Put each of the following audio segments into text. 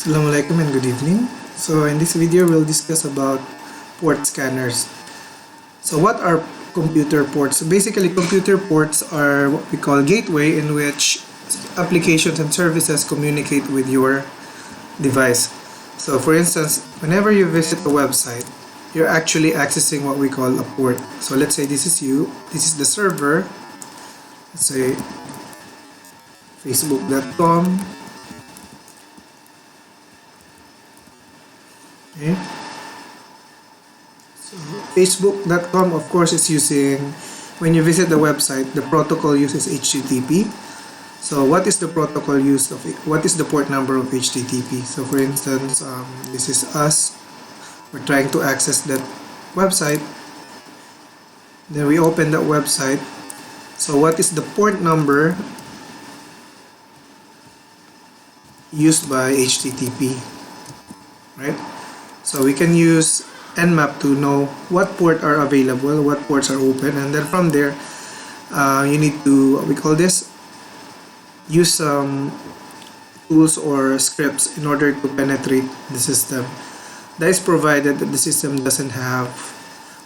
Assalamualaikum and good evening. So in this video we'll discuss about port scanners. So what are computer ports? So basically computer ports are what we call gateway in which applications and services communicate with your device. So for instance, whenever you visit a website, you're actually accessing what we call a port. So let's say this is you, this is the server, let's say facebook.com. Okay. So facebook.com of course is using, when you visit the website, the protocol uses HTTP. So what is the protocol use of it? What is the port number of HTTP? So for instance, this is us. We're trying to access that website. Then we open that website. So what is the port number used by HTTP? Right? So we can use Nmap to know what port are available, what ports are open, and then from there you need to, what we call this, use some tools or scripts in order to penetrate the system. That is provided that the system doesn't have,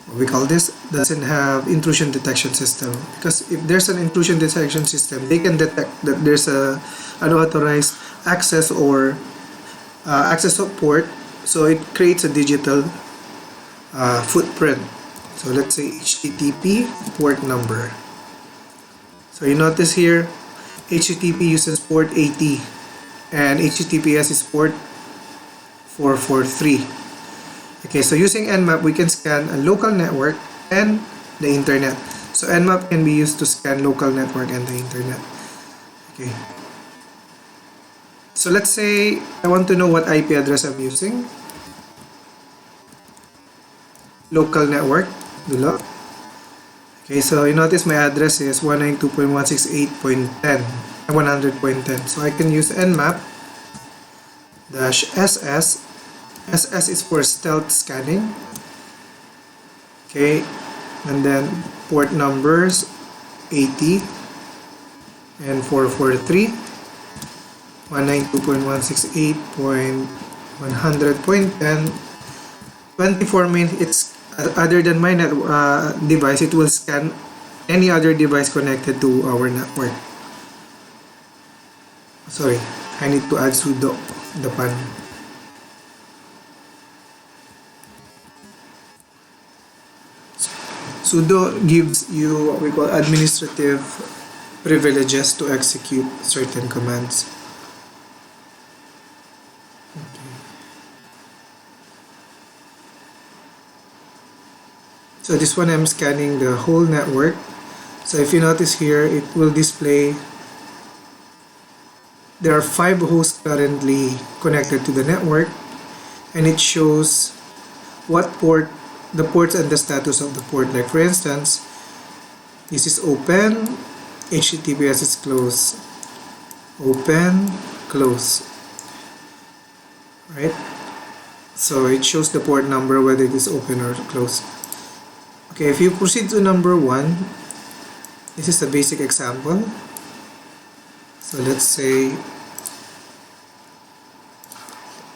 what we call this, doesn't have intrusion detection system. Because if there's an intrusion detection system, they can detect that there's a unauthorized access or access of port. So it creates a digital footprint. So let's say HTTP port number. So you notice here HTTP uses port 80 and HTTPS is port 443. Okay, so using Nmap we can scan a local network and the internet. So Nmap can be used to scan local network and the internet. Okay. So let's say I want to know what IP address I'm using. Local network, dulo. Okay, so you notice my address is 192.168.10 100.10. So I can use nmap -ss. SS is for stealth scanning. Okay, and then port numbers 80 and 443. 192.168.100.10. 24 means it's other than my device, it will scan any other device connected to our network. Sorry, I need to add sudo the pan. Sudo gives you what we call administrative privileges to execute certain commands. Okay. So this one I'm scanning the whole network. So if you notice here, it will display there are 5 hosts currently connected to the network, and it shows what port, the ports and the status of the port. Like for instance, this is open, HTTPS is closed, open, close. Right? So it shows the port number whether it is open or closed. Okay, if you proceed to number 1, this is a basic example. So let's say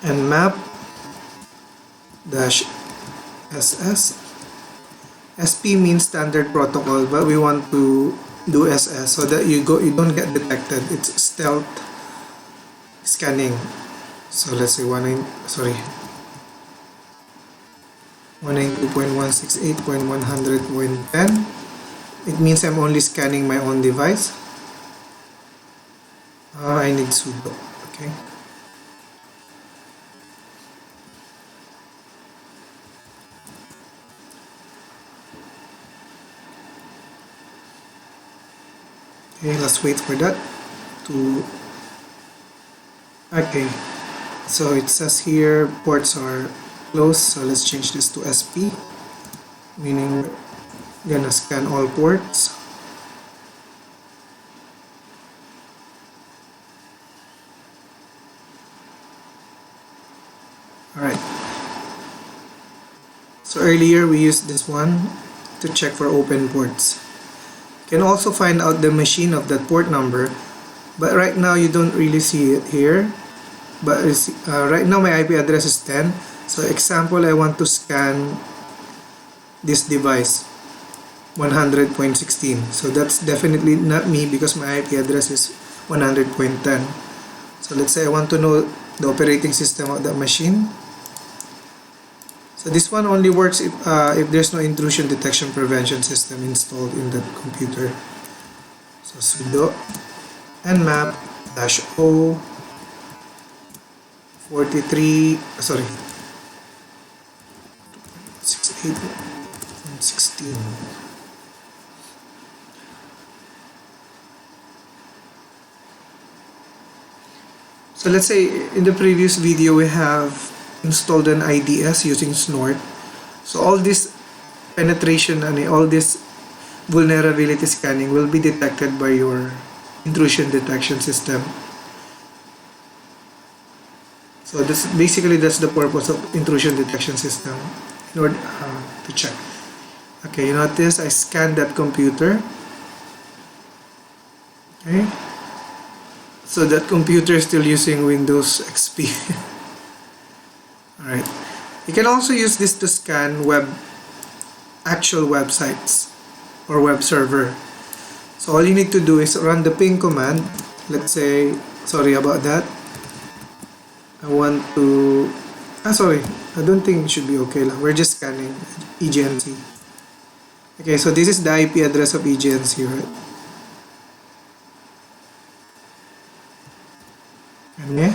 nmap -ss. SP means standard protocol, but we want to do SS so that you don't get detected. It's stealth scanning. So let's say 192.168.100.10. It means I'm only scanning my own device. I need sudo. Okay. Okay, let's wait for that to. Okay, so it says here ports are closed, so let's change this to SP, meaning we're gonna scan all ports. Alright, so earlier we used this one to check for open ports. You can also find out the machine of that port number, but right now you don't really see it here. but right now my IP address is 10. So example, I want to scan this device 100.16. So that's definitely not me because my IP address is 100.10. So let's say I want to know the operating system of that machine. So this one only works if there's no intrusion detection prevention system installed in the computer. So sudo nmap -o 43 sorry 68.16. So let's say in the previous video we have installed an IDS using Snort. So all this penetration and all this vulnerability scanning will be detected by your intrusion detection system. So that's the purpose of intrusion detection system, in order to check. Okay, you notice I scanned that computer. Okay, so that computer is still using Windows XP. Alright, you can also use this to scan actual websites or web server. So all you need to do is run the ping command. Let's say, sorry about that, I want to sorry, I don't think it should be okay lang. We're just scanning EGNC. Okay, so this is the IP address of EGNC, right? Okay,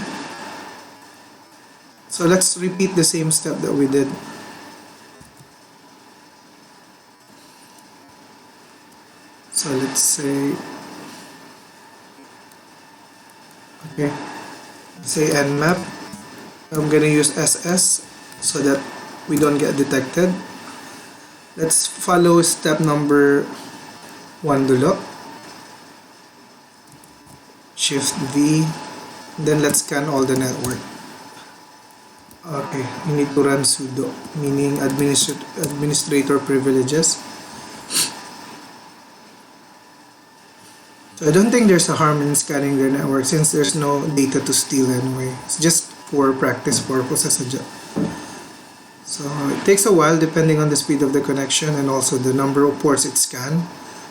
so let's repeat the same step that we did. So let's say, okay, say nmap. I'm gonna use SS so that we don't get detected. Let's follow step number 1 dulu. Shift V, then let's scan all the network. Okay, you need to run sudo, meaning administrator privileges. So I don't think there's a harm in scanning their network since there's no data to steal anyway. It's just for practice purposes. So it takes a while depending on the speed of the connection and also the number of ports it scans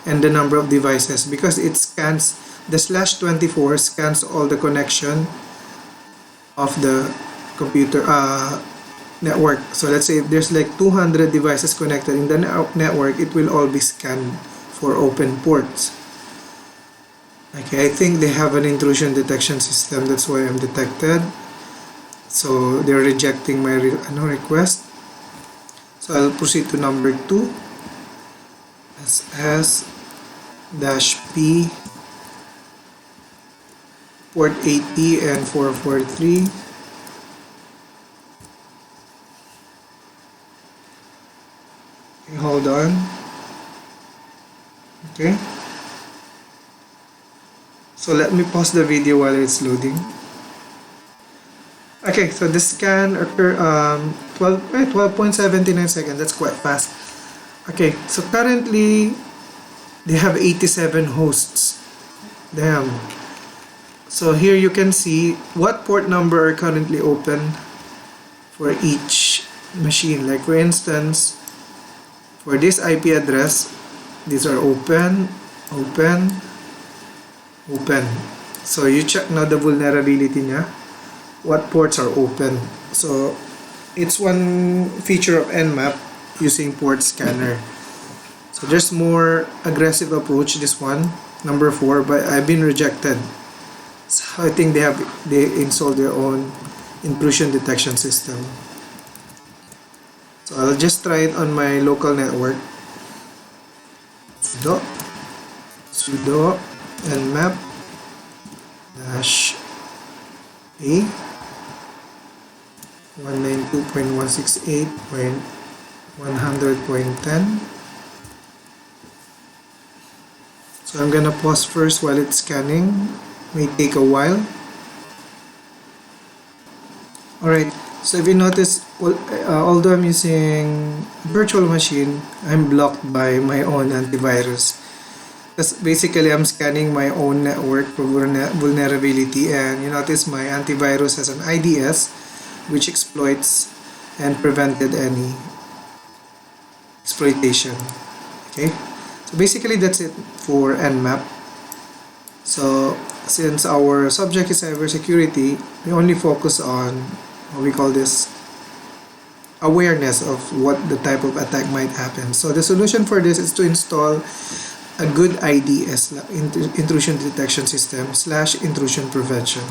and the number of devices, because it scans, the /24 scans all the connection of the computer network. So let's say if there's like 200 devices connected in the network, it will all be scanned for open ports. Okay, I think they have an intrusion detection system, that's why I'm detected. So they're rejecting my request. So I'll proceed to number 2. SS-P port 80 and 443. Okay, hold on. Okay. So let me pause the video while it's loading. Okay, so the scan occurred 12.79 seconds. That's quite fast. Okay, so currently they have 87 hosts. Damn. So here you can see what port number are currently open for each machine. Like for instance, for this IP address, these are open, open, open. So you check now the vulnerability niya, what ports are open. So it's one feature of nmap using port scanner. So there's more aggressive approach, this one, number 4, but I've been rejected. So I think they installed their own intrusion detection system. So I'll just try it on my local network. Sudo nmap -a 192.168.100.10. So I'm gonna pause first while it's scanning. May take a while. Alright, so if you notice, although I'm using virtual machine, I'm blocked by my own antivirus. Because basically I'm scanning my own network for vulnerability, and you notice my antivirus has an IDS which exploits and prevented any exploitation. Okay, so basically that's it for Nmap. So since our subject is cybersecurity, we only focus on what we call this awareness of what the type of attack might happen. So the solution for this is to install a good IDS, intrusion detection system / intrusion prevention.